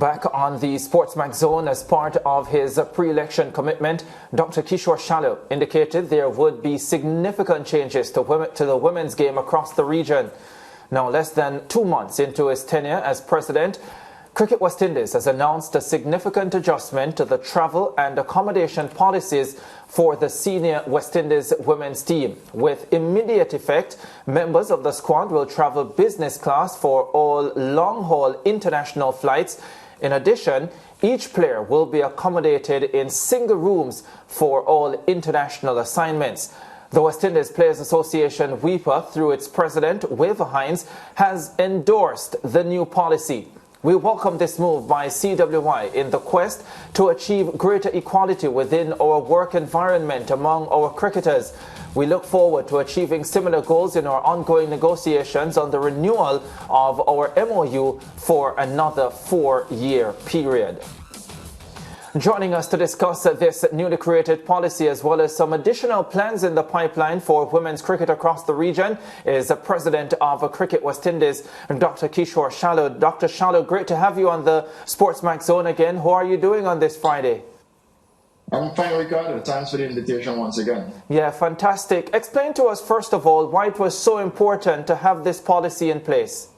Back on the SportsMax zone, as part of his pre-election commitment, Dr. Kishore Shallow indicated there would be significant changes to the women's game across the region. Now, less than 2 months into his tenure as president, Cricket West Indies has announced a significant adjustment to the travel and accommodation policies for the senior West Indies women's team. With immediate effect, members of the squad will travel business class for all long-haul international flights. In addition, each player will be accommodated in single rooms for all international assignments. The West Indies Players Association, WIPA, through its president, Waver Hines, has endorsed the new policy. We welcome this move by CWI in the quest to achieve greater equality within our work environment among our cricketers. We look forward to achieving similar goals in our ongoing negotiations on the renewal of our MOU for another 4-year period. Joining us to discuss this newly created policy as well as some additional plans in the pipeline for women's cricket across the region is the president of Cricket West Indies, Dr. Kishore Shallow. Dr. Shallow, great to have you on the SportsMax zone again. How are you doing on this Friday? I'm fine, Ricardo. Thanks for the invitation once again. Yeah, fantastic. Explain to us, first of all, why it was so important to have this policy in place.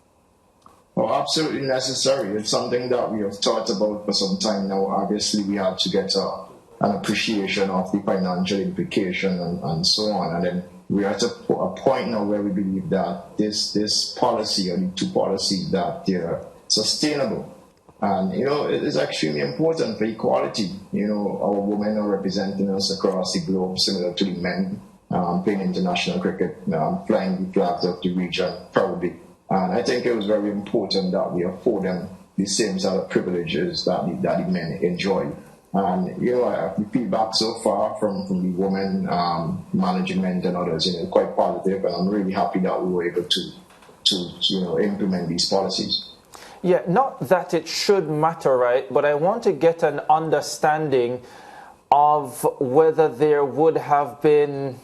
Well, absolutely necessary. It's something that we have thought about for some time now. Obviously, we have to get an appreciation of the financial implication and so on. And then we are at a point now where we believe that this policy, or the two policies, that they're sustainable. And, it is extremely important for equality. Our women are representing us across the globe, similar to the men playing international cricket, flying the flags of the region proudly. And I think it was very important that we afford them the same sort of privileges that the men enjoy. And, the feedback so far from the women, management and others, quite positive. And I'm really happy that we were able to implement these policies. Yeah, not that it should matter, right? But I want to get an understanding of whether there would have been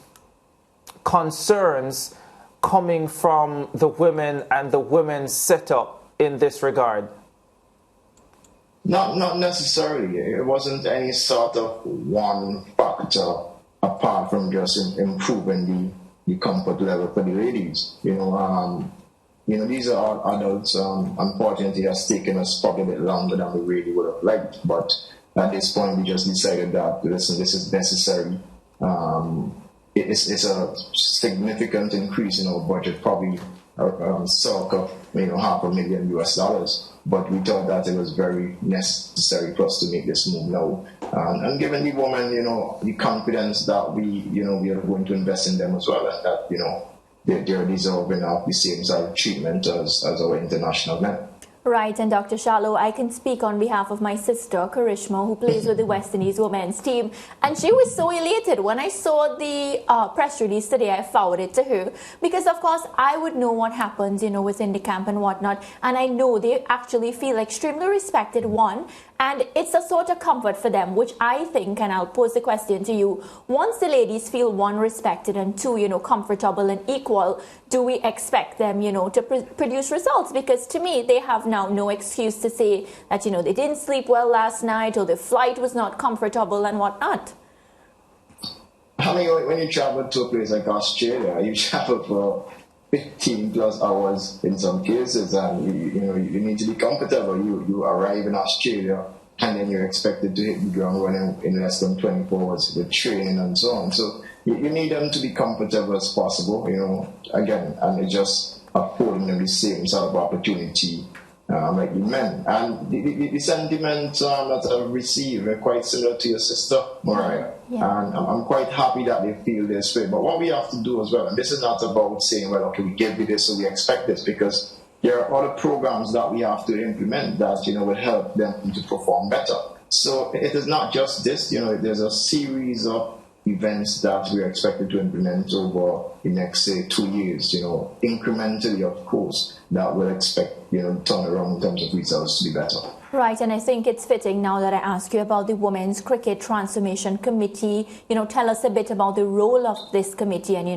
concerns coming from the women and the women's setup in this regard? Not necessarily. It wasn't any sort of one factor apart from just improving the comfort level for the ladies. These are adults. Unfortunately, it has taken us probably a bit longer than we really would have liked. But at this point, we just decided that, listen, this is necessary. It's a significant increase in our budget, probably circa $500,000 US. But we thought that it was very necessary for us to make this move now, and giving the women, the confidence that we are going to invest in them as well, and that they're deserving of the same sort of treatment as our international men. Right, and Dr. Shallow, I can speak on behalf of my sister, Karishma, who plays with the West Indies women's team. And she was so elated when I saw the press release today. I forwarded it to her because, of course, I would know what happens, within the camp and whatnot. And I know they actually feel extremely respected, one. And it's a sort of comfort for them, which I think, and I'll pose the question to you, once the ladies feel, one, respected, and two, comfortable and equal, do we expect them, to produce results? Because to me, they have now no excuse to say that, they didn't sleep well last night or the flight was not comfortable and whatnot. I mean, when you travel to a place like Australia, you travel for 15 plus hours in some cases, and you need to be comfortable. You arrive in Australia and then you're expected to hit the ground running in less than 24 hours with training and so on. So you need them to be comfortable as possible, again, and it's just affording them the same sort of opportunity like the men. And the sentiments that I've received are quite similar to your sister, Mariah. Yeah. And I'm quite happy that they feel this way. But what we have to do as well, and this is not about saying, well, okay, we give you this, so we expect this, because there are other programs that we have to implement that, will help them to perform better. So it is not just this, there's a series of events that we are expected to implement over the next, say, 2 years, incrementally, of course, that we'll expect, turnaround in terms of results to be better. Right, and I think it's fitting now that I ask you about the Women's Cricket Transformation Committee. Tell us a bit about the role of this committee and,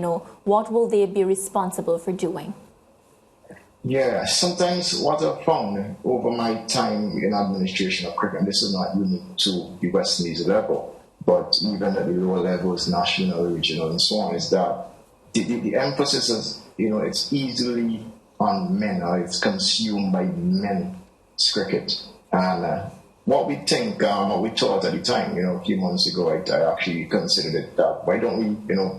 what will they be responsible for doing? Yeah, sometimes what I've found over my time in administration of cricket, and this is not unique to the West Indies level, but even at the lower levels, national, regional, and so on, is that the emphasis is, it's easily on men, or it's consumed by men's cricket. And what we think, what we thought at the time, a few months ago, I actually considered it that why don't we,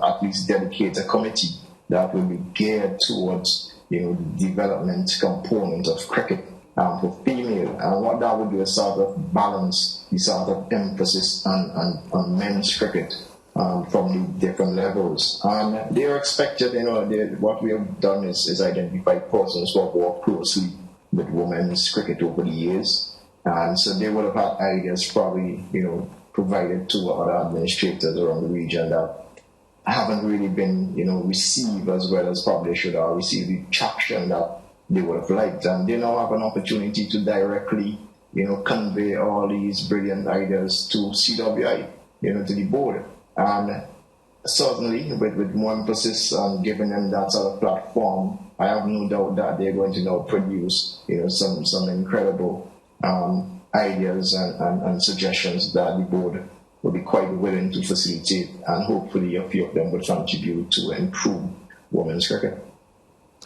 at least dedicate a committee that will be geared towards the development component of cricket for female, and what that would do is sort of balance the sort of emphasis on men's cricket from the different levels. And they are expected, what we have done is identify persons who have worked closely with women's cricket over the years, and so they would have had ideas probably, provided to other administrators around the region that haven't really been, received as well as probably should have received the traction that they would have liked. And they now have an opportunity to directly, convey all these brilliant ideas to CWI, to the board. And certainly with more emphasis on giving them that sort of platform, I have no doubt that they're going to now produce, some incredible ideas and suggestions that the board will be quite willing to facilitate, and hopefully a few of them will contribute to improve women's cricket.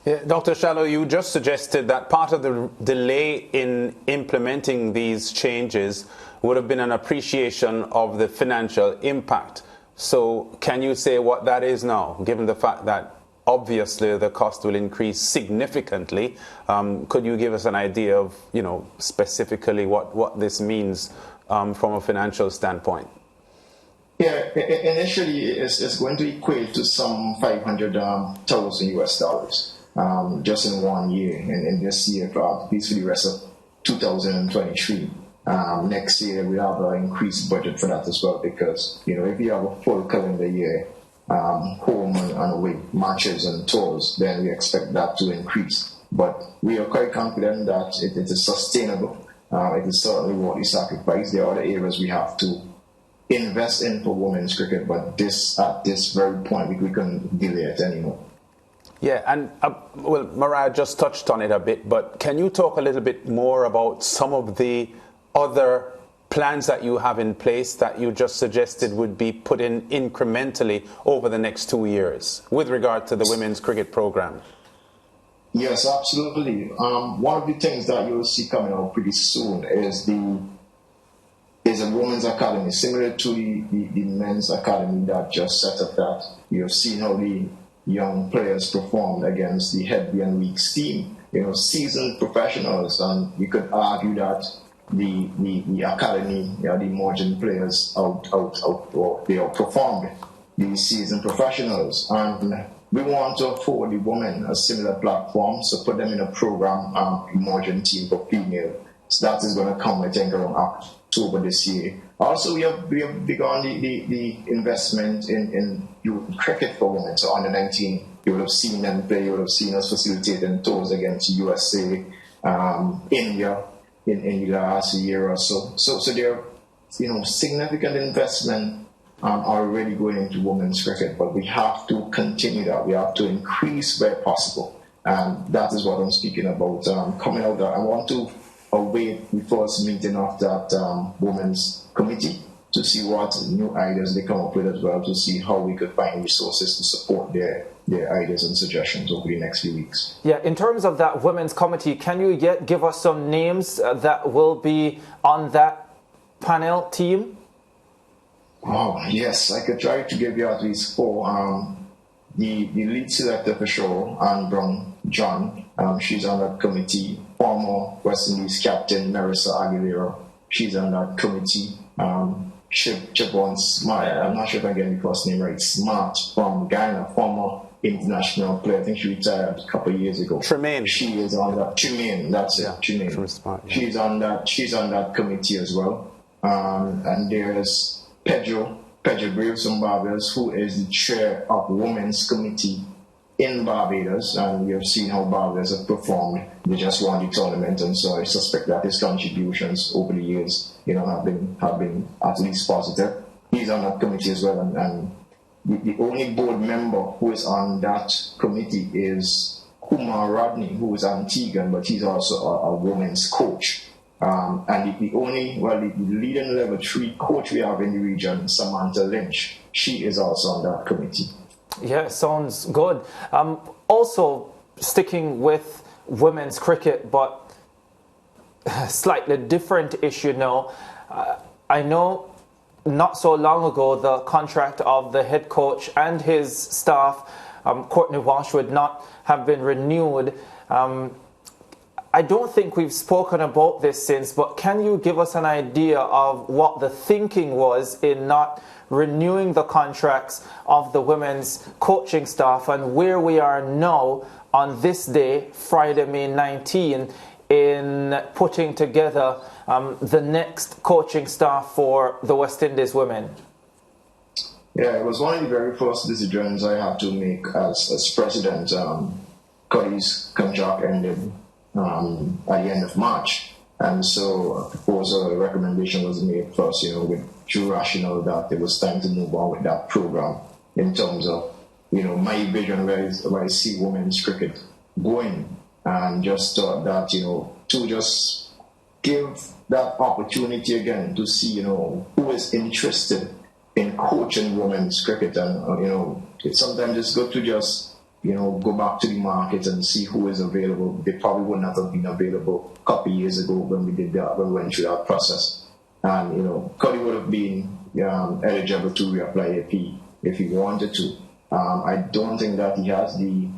Yeah, Dr. Shallow, you just suggested that part of the delay in implementing these changes would have been an appreciation of the financial impact. So can you say what that is now, given the fact that obviously the cost will increase significantly? Could you give us an idea of, specifically what this means from a financial standpoint? Yeah, initially it's going to equate to some $500,000 US, just in 1 year, and in this year, at least for the rest of 2023. Next year we have an increased budget for that as well, because if you have a full calendar year, home and away matches and tours, then we expect that to increase. But we are quite confident that it is sustainable. It is certainly worth the sacrifice. There are other areas we have to invest in for women's cricket, but at this very point we couldn't delay it anymore. Yeah, and Mariah just touched on it a bit, but can you talk a little bit more about some of the other plans that you have in place that you just suggested would be put in incrementally over the next 2 years with regard to the women's cricket program? Yes, absolutely. One of the things that you'll see coming out pretty soon is a women's academy, similar to the men's academy that just set up. That you've seen how the young players performed against the Headby and Weeks team, seasoned professionals, and you could argue that the academy, the emerging players they outperformed the seasoned professionals. And we want to afford the women a similar platform, so put them in a program, emerging team for female. So that is going to come, I think, around October this year. Also, we have begun the investment in youth cricket for women. So under 19, you would have seen them play. You would have seen us facilitating tours against USA, India in the last year or so. So there are significant investment already going into women's cricket, but we have to continue that. We have to increase where possible, and that is what I'm speaking about. Coming out there, I want to await the first meeting of that women's committee to see what new ideas they come up with as well, to see how we could find resources to support their ideas and suggestions over the next few weeks. Yeah, in terms of that women's committee, can you give us some names that will be on that panel team? Oh, yes, I could try to give you at least 4. The lead selector for sure, Anne Brown John, she's on that committee. Former West Indies captain Marissa Aguilera, she's on that committee. Chibon Smart, I'm not sure if I'm getting the first name right, Smart from Ghana, former international player. I think she retired a couple of years ago. Tremaine. She is on that. Tremaine, that's it. Tremaine. Smart, yeah. She's on that committee as well. And there's Pedro Graves from Barbados, who is the chair of Women's Committee in Barbados, and we have seen how Barbados have performed. They just won the tournament, and so I suspect that his contributions over the years, have been at least positive. He's on that committee as well, and the only board member who is on that committee is Kumar Rodney, who is Antiguan, but he's also a women's coach. And the leading level 3 coach we have in the region, Samantha Lynch, she is also on that committee. Yeah, sounds good. Also, sticking with women's cricket, but slightly different issue now. I know not so long ago the contract of the head coach and his staff, Courtney Walsh, would not have been renewed. I don't think we've spoken about this since, but can you give us an idea of what the thinking was in not renewing the contracts of the women's coaching staff, and where we are now on this day, Friday, May 19, in putting together the next coaching staff for the West Indies women? Yeah, it was one of the very first decisions I had to make as president. Cuddy's contract ended at the end of March. And so a proposal, a recommendation was made first, with due rationale that it was time to move on with that program in terms of, my vision where I see women's cricket going, and just thought that, to just give that opportunity again to see, who is interested in coaching women's cricket. And, sometimes it's good to just, go back to the market and see who is available. They probably would not have been available a couple of years ago when we did that, when we went through that process. And, Cuddy would have been eligible to reapply if he wanted to. I don't think that he has the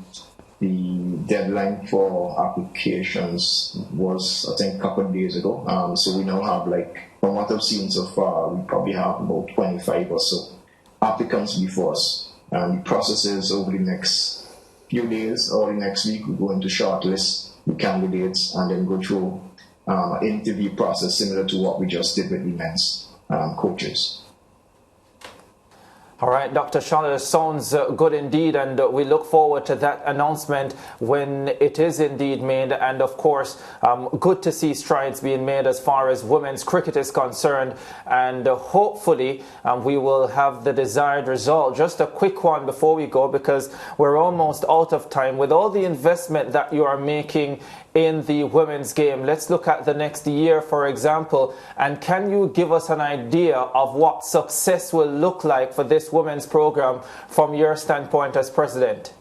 deadline for applications was, I think, a couple of days ago. So we now have, from what I've seen so far, we probably have about 25 or so applicants before us. And the process is over the next few days or the next week, we're going to shortlist the candidates and then go through an interview process similar to what we just did with the men's coaches. All right, Dr. Shallow, sounds good indeed, and we look forward to that announcement when it is indeed made. And of course, good to see strides being made as far as women's cricket is concerned, and hopefully we will have the desired result. Just a quick one before we go, because we're almost out of time. With all the investment that you are making in the women's game, let's look at the next year, for example, and can you give us an idea of what success will look like for this women's program from your standpoint as president?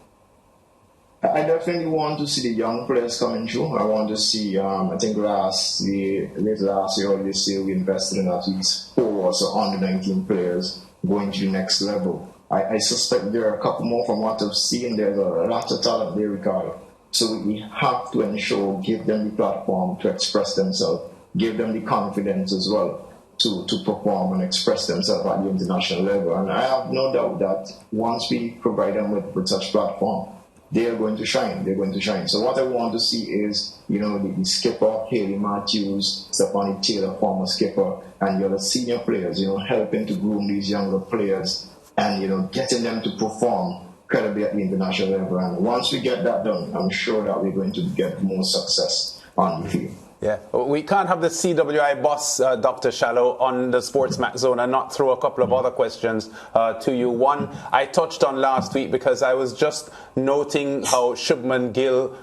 I definitely want to see the young players coming through. I want to see, I think last year or this year, we invested in at least 4 or so under 19 players going to the next level. I suspect there are a couple more from what I've seen. There's a lot of talent there, Ricardo. So we have to ensure, give them the platform to express themselves, give them the confidence as well to perform and express themselves at the international level. And I have no doubt that once we provide them with such platform, they are going to shine. They're going to shine. So what I want to see is, the skipper, Haley Matthews, Stephanie Taylor, former skipper, and the other senior players, helping to groom these younger players and, getting them to perform credibly at the international level. And once we get that done, I'm sure that we're going to get more success on the field. Yeah, we can't have the CWI boss, Dr. Shallow, on the SportsMax zone and not throw a couple of other questions to you. One, I touched on last week because I was just noting how Shubman Gill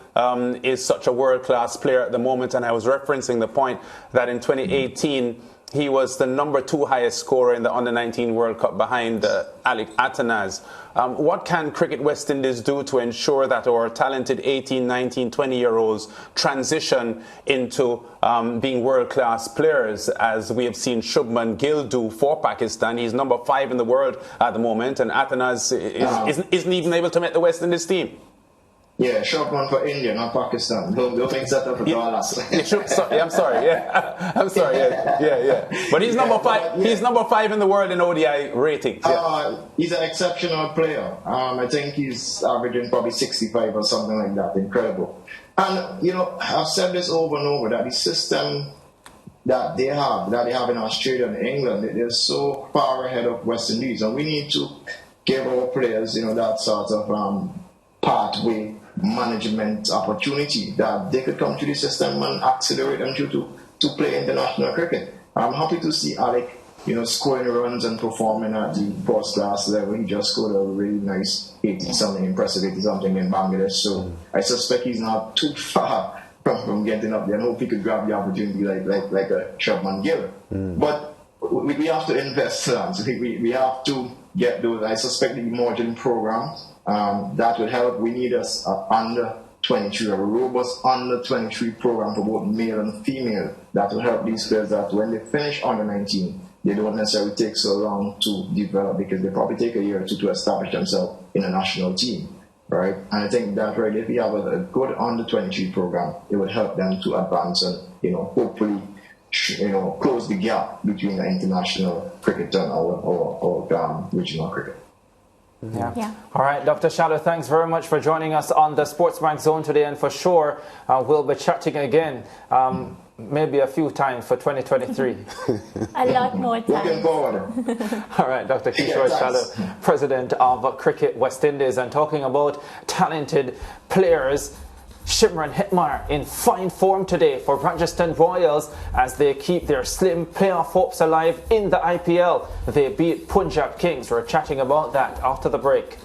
is such a world-class player at the moment, and I was referencing the point that in 2018, he was the number 2 highest scorer in the Under-19 World Cup behind Alec Atanaz. What can Cricket West Indies do to ensure that our talented 18, 19, 20-year-olds transition into being world-class players, as we have seen Shubman Gill do for Pakistan? He's number 5 in the world at the moment, and Atanaz isn't even able to make the West Indies team. Yeah, Shubman for India, not Pakistan. Don't mix that up with dollars. I'm sorry. Yeah, I'm sorry. Yeah. But he's number 5. He's number 5 in the world in ODI ratings. Yeah. He's an exceptional player. I think he's averaging probably 65 or something like that. Incredible. And I've said this over and over that the system that they have in Australia and England, they're so far ahead of West Indies, and we need to give our players, that sort of pathway management opportunity that they could come to the system and accelerate them to play international cricket. I'm happy to see Alec scoring runs and performing at the first class level. He just scored a really nice 80-something, impressive 80-something in Bangladesh. So I suspect he's not too far from getting up there, and hope he could grab the opportunity like a Shabman Gill. But we have to invest, Lance. We have to get those. I suspect the emerging programs that would help. We need us under 23, a robust under 23 program for both male and female that will help these players that when they finish under 19, they don't necessarily take so long to develop, because they probably take a year or two to establish themselves in a national team, right? And I think that right, if we have a good under 23 program, it would help them to advance and hopefully close the gap between the international cricket and our regional cricket. Yeah. All right, Dr. Shallow, thanks very much for joining us on the SportsMax Zone today, and for sure we'll be chatting again maybe a few times for 2023. A lot more time. Looking forward. All right, Dr. Kishore Shallow, President of Cricket West Indies, and talking about talented players. Shimron Hetmar in fine form today for Rajasthan Royals as they keep their slim playoff hopes alive in the IPL. They beat Punjab Kings. We're chatting about that after the break.